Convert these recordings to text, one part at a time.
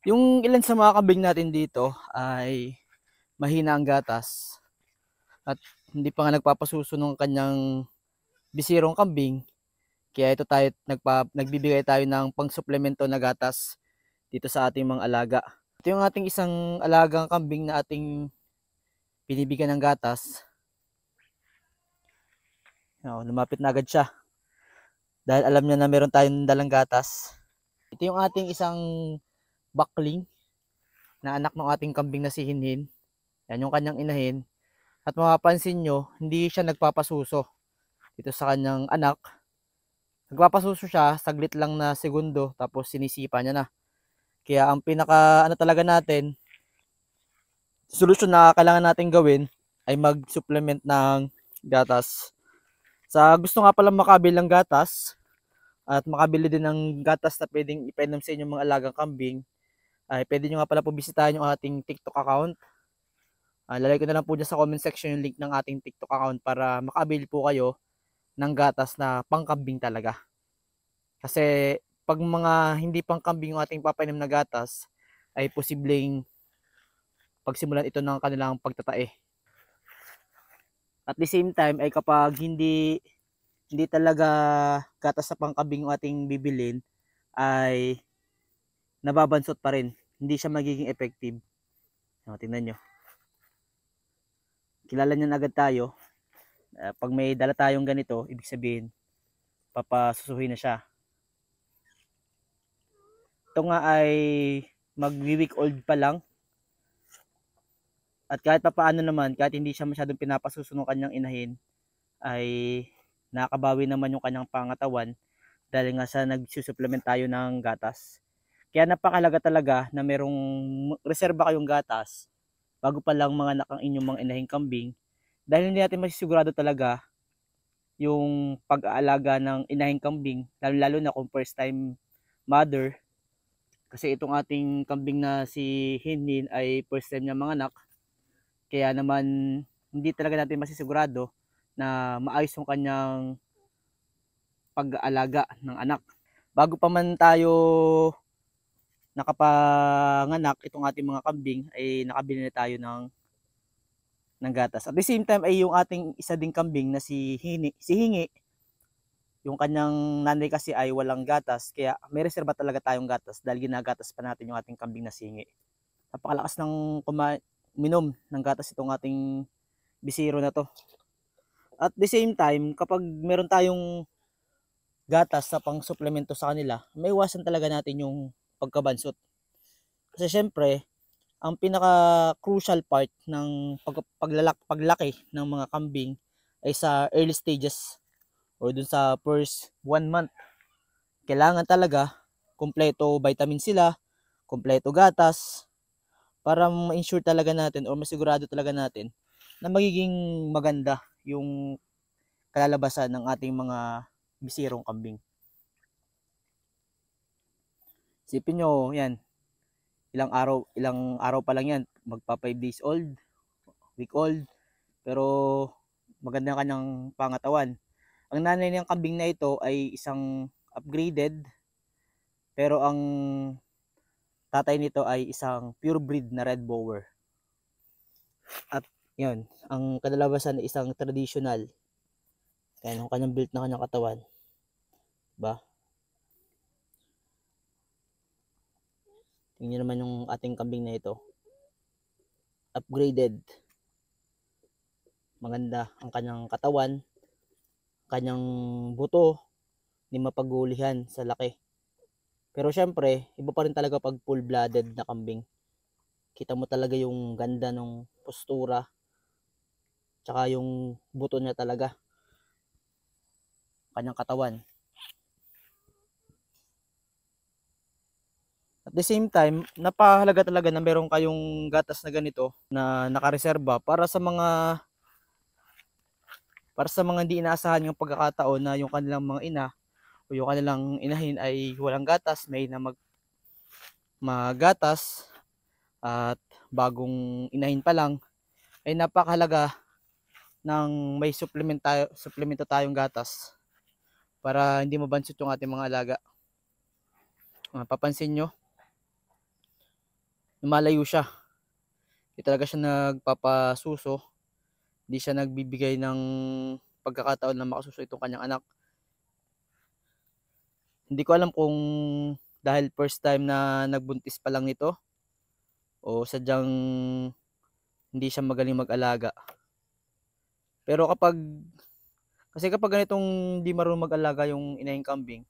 Yung ilan sa mga kambing natin dito ay mahina ang gatas at hindi pa nga nagpapasuso ng kanyang bisirong kambing. Kaya ito tayo nagbibigay tayo ng pangsuplemento na gatas dito sa ating mga alaga. Ito yung ating isang alagang kambing na ating binibigyan ng gatas. Lumapit na agad siya dahil alam niya na meron tayong dalang gatas. Ito yung ating isang bakling na anak ng ating kambing na si Hinhin. Yan yung kanyang inahin. At mapapansin nyo, hindi siya nagpapasuso dito sa kanyang anak. Nagpapasuso siya, saglit lang na segundo, tapos sinisipa niya na. Kaya ang pinaka ano talaga natin, solusyon na kailangan natin gawin ay mag-supplement ng gatas. Sa gusto nga pala makabili ng gatas at makabili din ng gatas na pwedeng ipainom sa inyong mga alagang kambing, ay pwede nyo nga pala po bisitahin yung ating TikTok account. Lalagay ko na lang po dyan sa comment section yung link ng ating TikTok account para makabili po kayo ng gatas na pangkambing talaga. Kasi pag mga hindi pangkambing yung ating papainom na gatas, ay posibleng pagsimulan ito ng kanilang pagtatae. At the same time ay kapag hindi talaga gatas sa pangkambing yung ating bibilin, ay nababansot pa rin. Hindi siya magiging effective. Tingnan nyo. Kilala nyo na agad tayo. Pag may dala tayong ganito, ibig sabihin, papasusuhin na siya. Ito nga ay mag-week old pa lang. At kahit pa paano naman, kahit hindi siya masyadong pinapasuso ng kanyang inahin, ay nakabawi naman yung kanyang pangatawan dahil nga sa nagsusupplement tayo ng gatas. Kaya napakalaga talaga na merong reserba kayong gatas bago pa lang mga anak ang inyong mga inahing kambing, dahil hindi natin masisigurado talaga yung pag-aalaga ng inahing kambing, lalo na kung first time mother. Kasi itong ating kambing na si Hinhin ay first time niya mga anak. Kaya naman hindi talaga natin masisigurado na maayos yung kanyang pag-aalaga ng anak. Bago pa man tayo nakapanganak, itong ating mga kambing ay nakabili na tayo ng gatas. At the same time ay yung ating isa ding kambing na si Hingi, yung kanyang nanay kasi ay walang gatas, kaya may reserba talaga tayong gatas dahil ginagatas pa natin yung ating kambing na si Hingi. Napakalakas ng minom ng gatas itong ating bisiro na to. At the same time, kapag meron tayong gatas sa pang suplemento sa kanila, may iwasan talaga natin yung pagkabansot. Kasi syempre, ang pinaka crucial part ng paglaki ng mga kambing ay sa early stages or dun sa first 1 month. Kailangan talaga kompleto vitamin sila, kompleto gatas, para ma-ensure talaga natin o masigurado talaga natin na magiging maganda yung kalalabasan ng ating mga bisirong kambing. Isipin nyo, yan, ilang araw pa lang yan, magpa 5 days old, week old, pero maganda ang kanyang pangatawan. Ang nanay ng kambing na ito ay isang upgraded, pero ang tatay nito ay isang pure breed na red bower. At yun, ang kadalabasan ay isang traditional. Kaya ang kanyang built na kanyang katawan. Ba? Tingnan naman yung ating kambing na ito. Upgraded. Maganda ang kanyang katawan, kanyang buto, hindi mapagulihan sa laki. Pero syempre, iba pa rin talaga pag full-blooded na kambing. Kita mo talaga yung ganda ng postura, tsaka yung buto niya talaga, kanyang katawan. At the same time, napahalaga talaga na meron kayong gatas na ganito na nakareserba para sa mga hindi inaasahan yung pagkakataon na yung kanilang mga ina o yung kanilang inahin ay walang gatas, may na magatas at bagong inahin pa lang, ay napakahalaga ng may supplemento tayong gatas para hindi mabansot yung ating mga alaga. Papansin nyo, lumalayo siya. Hindi talaga siya nagpapasuso. Hindi siya nagbibigay ng pagkakataon na makasuso itong kanyang anak. Hindi ko alam kung dahil first time na nagbuntis pa lang nito o sadyang hindi siya magaling mag-alaga. Pero kasi kapag ganitong hindi marunong mag-alaga yung inahing kambing,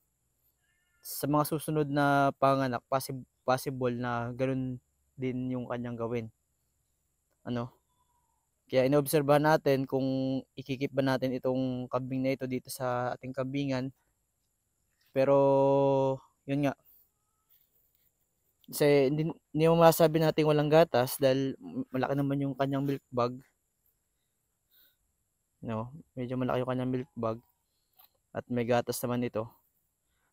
sa mga susunod na panganak, possible na ganoon din yung kanyang gawin. Kaya inoobserbahan natin kung ikikip ba natin itong kambing na ito dito sa ating kambingan. Pero yun nga, kasi hindi mo masabi natin walang gatas dahil malaki naman yung kanyang milk bag. Medyo malaki yung kanyang milk bag at may gatas naman ito.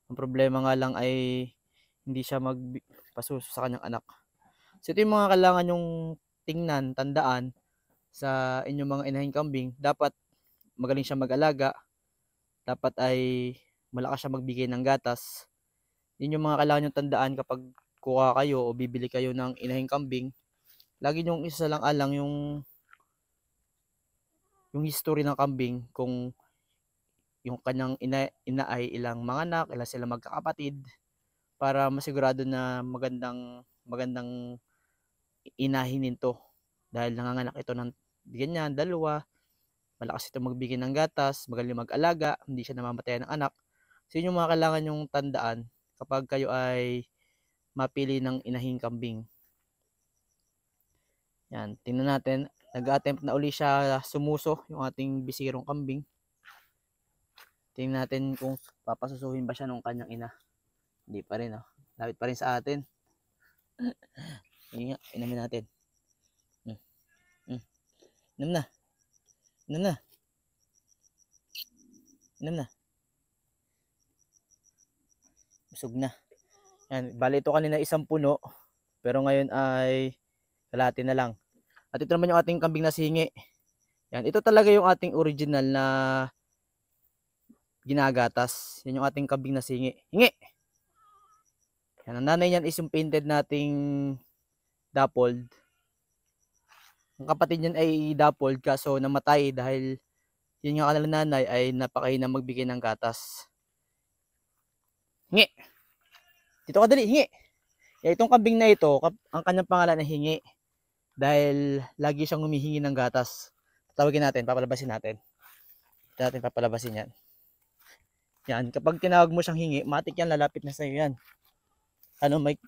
Ang problema nga lang ay hindi siya magpasuso sa kanyang anak. So ito yung mga kailangan yung tingnan, tandaan sa inyong mga inahing kambing. Dapat magaling siya mag-alaga. Dapat ay malakas siya magbigay ng gatas. Yun yung mga kailangan yung tandaan kapag kuha kayo o bibili kayo ng inahing kambing. Lagi yung isa lang alang yung history ng kambing, kung yung kanyang ina ay ilang mga anak, ilan sila magkakapatid, para masigurado na magandang inahin nito. Dahil nanganganak ito ng ganyan, dalawa, malakas ito magbigay ng gatas, magaling mag-alaga, hindi siya namamatay ng anak. So yun yung mga kailangan yung tandaan kapag kayo ay mapili ng inahing kambing. Yan, tingnan natin. Nag-attempt na uli siya sumuso, yung ating bisirong kambing. Tingnan natin kung papasusuhin ba siya ng kanyang ina. Hindi pa rin, oh. Lapit pa rin sa atin. Yun nga, inamin natin. Inom na. Inom na. Inom na. Busog na. Yan, bali ito kanina isang puno, pero ngayon ay kalahati na lang. At ito naman yung ating kambing na singi. Yan, ito talaga yung ating original na ginagatas. Yan yung ating kambing na singi. Hingi! Yan, ang nanay niyan is yung painted nating dappled. Ang kapatid niyan ay dappled kaso namatay dahil yun nga kanilang nanay ay napakahinang magbigay ng gatas. Hingi! Dito ka dali, hingi! Yan, itong kambing na ito, ang kanyang pangalan ay Hingi. Dahil lagi siyang humihingi ng gatas. Tawagin natin, papalabasin natin. Ito natin papalabasin yan. Yan, kapag tinawag mo siyang hingi, matik yan, lalapit na sa iyo yan.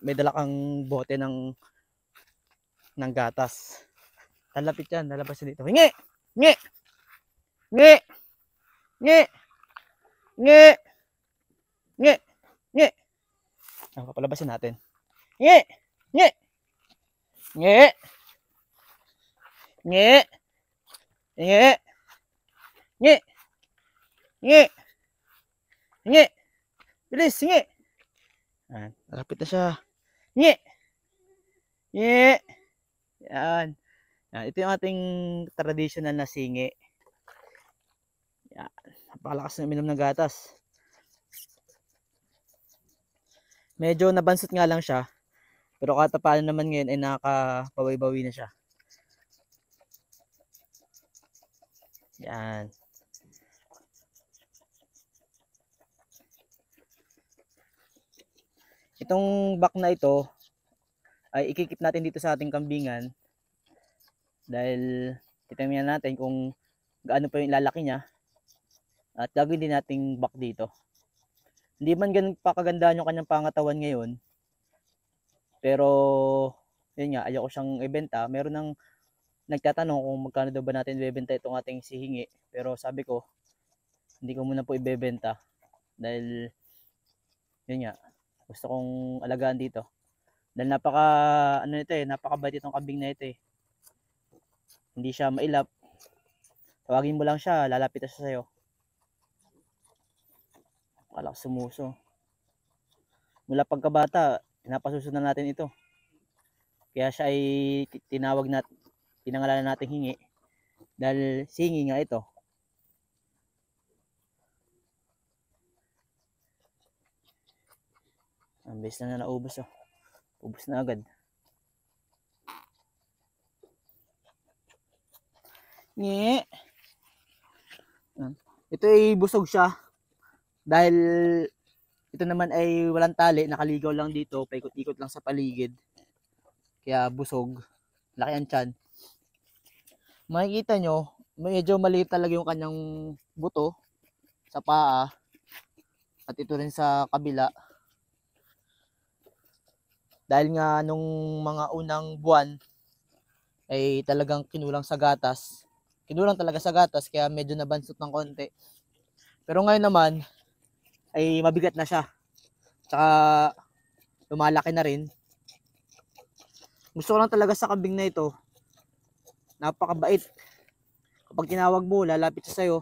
May dala kang bote ng gatas. Lalapit yan, lalabasin dito. Hingi! Hingi! Hingi! Hingi! Hingi! Hingi! Hingi! Yan, papalabasin natin. Hingi! Hingi! Hingi! Hingi! Hingi! Hingi! Hingi! Hingi! Bilis, hingi! Yan, lapit na siya. Hingi! Hingi! Yan. Yan. Ito yung ating traditional na singi. Yan. Napakalakas na uminom ng gatas. Medyo nabansot nga lang siya. Pero katapalan naman ngayon ay nakakabawi-bawi na siya. Yan. Itong back na ito ay ikikip natin dito sa ating kambingan dahil titingnan natin kung gaano pa yung lalaki niya at gagawin din nating back dito. Hindi man ganun pa kagandahan yung kanyang pangatawan ngayon, pero yun nga, ayaw ko siyang ibenta. Meron nang nagtatanong kung magkano daw ba natin ibebenta itong ating sihingi, pero sabi ko hindi ko muna po ibebenta dahil yun nga, gusto kong alagaan dito. Dahil napakabait itong kambing na ito eh. Hindi siya mailap. Tawagin mo lang siya, lalapit na siya sa'yo. Kalakas sumuso. Mula pagkabata, pinapasusunod na natin ito. Kaya siya ay pinangalanan natin Hingi. Dahil singi nga ito. Ang bilis na naubos oh. Ubos na agad. Nge. Ito ay busog siya. Dahil ito naman ay walang tali, nakaligaw lang dito, paikot-ikot lang sa paligid. Kaya busog. Laki ang tiyan. Makikita nyo, medyo maliit talaga yung kanyang buto sa paa. At ito rin sa kabila. Dahil nga nung mga unang buwan ay talagang kinulang sa gatas. Kinulang talaga sa gatas kaya medyo nabansot ng konti. Pero ngayon naman ay mabigat na siya. Tsaka lumalaki na rin. Gusto ko lang talaga sa kambing na ito. Napakabait. Kapag tinawag mo, lalapit siya sa'yo.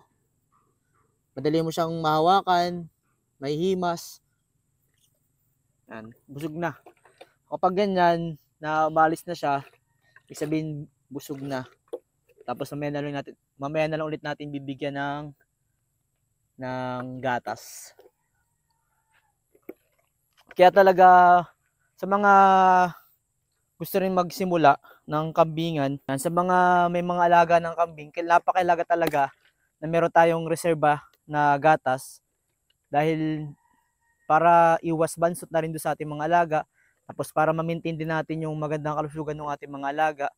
Madali mo siyang mahawakan, may himas. Yan, busog na. Kapag ganyan, na umalis na siya, ibig sabihin busog na. Tapos mamaya na lang ulit natin bibigyan ng gatas. Kaya talaga sa mga gusto rin magsimula ng kambingan, sa mga may mga alaga ng kambing, napakailaga talaga na meron tayong reserba na gatas dahil para iwas bansot na rin doon sa ating mga alaga, tapos para ma-maintain din natin yung magandang kalusugan ng ating mga alaga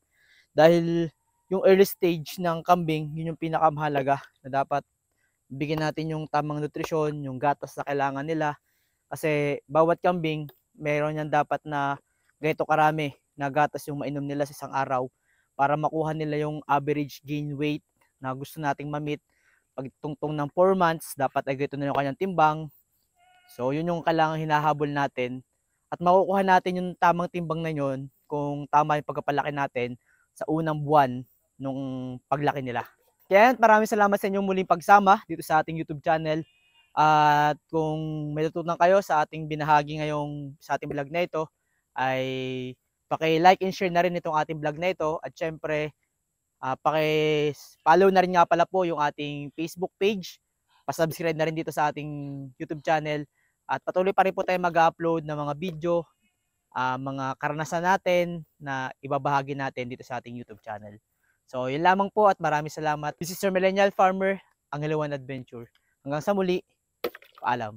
dahil yung early stage ng kambing, yun yung pinakamahalaga na dapat bigyan natin yung tamang nutrisyon, yung gatas na kailangan nila kasi bawat kambing meron yan dapat na ganito karami na gatas yung mainom nila sa isang araw para makuha nila yung average gain weight na gusto nating ma-meet. Pag tungtong ng 4 months, dapat ay ganito na yung kanyang timbang. So, yun yung kailangang hinahabol natin. At makukuha natin yung tamang timbang na yun kung tama yung pagpapalaki natin sa unang buwan nung paglaki nila. Kaya maraming salamat sa inyong muling pagsama dito sa ating YouTube channel. At kung may natutunan kayo sa ating binahagi ngayong sa ating vlog na ito, ay paki-like and share na rin itong ating vlog na ito. At syempre, paki-follow na rin nga pala po yung ating Facebook page. Pa-subscribe na rin dito sa ating YouTube channel. At patuloy pa rin po tayo mag-upload ng mga video, mga karanasan natin na ibabahagi natin dito sa ating YouTube channel. So, yun lamang po at maraming salamat. This is your Millennial Farmer, ang Hilawan Adventure. Hanggang sa muli, paalam.